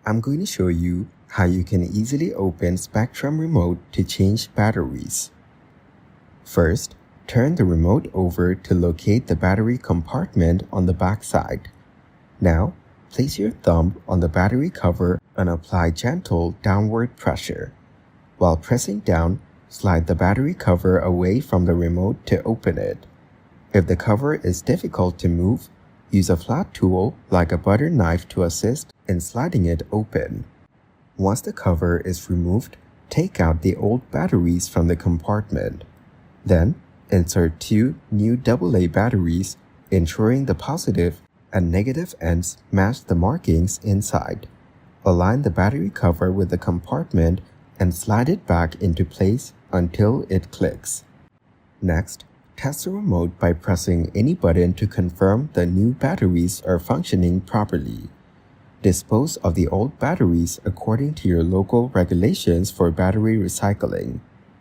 I'm going to show you how you can easily open Spectrum Remote to change batteries. First, turn the remote over to locate the battery compartment on the back side. Now, place your thumb on the battery cover and apply gentle downward pressure. While pressing down, slide the battery cover away from the remote to open it. If the cover is difficult to move, use a flat tool like a butter knife to assist in sliding it open. Once the cover is removed, take out the old batteries from the compartment. Then, insert two new AA batteries, ensuring the positive and negative ends match the markings inside. Align the battery cover with the compartment and slide it back into place until it clicks. Next, test the remote by pressing any button to confirm the new batteries are functioning properly. Dispose of the old batteries according to your local regulations for battery recycling.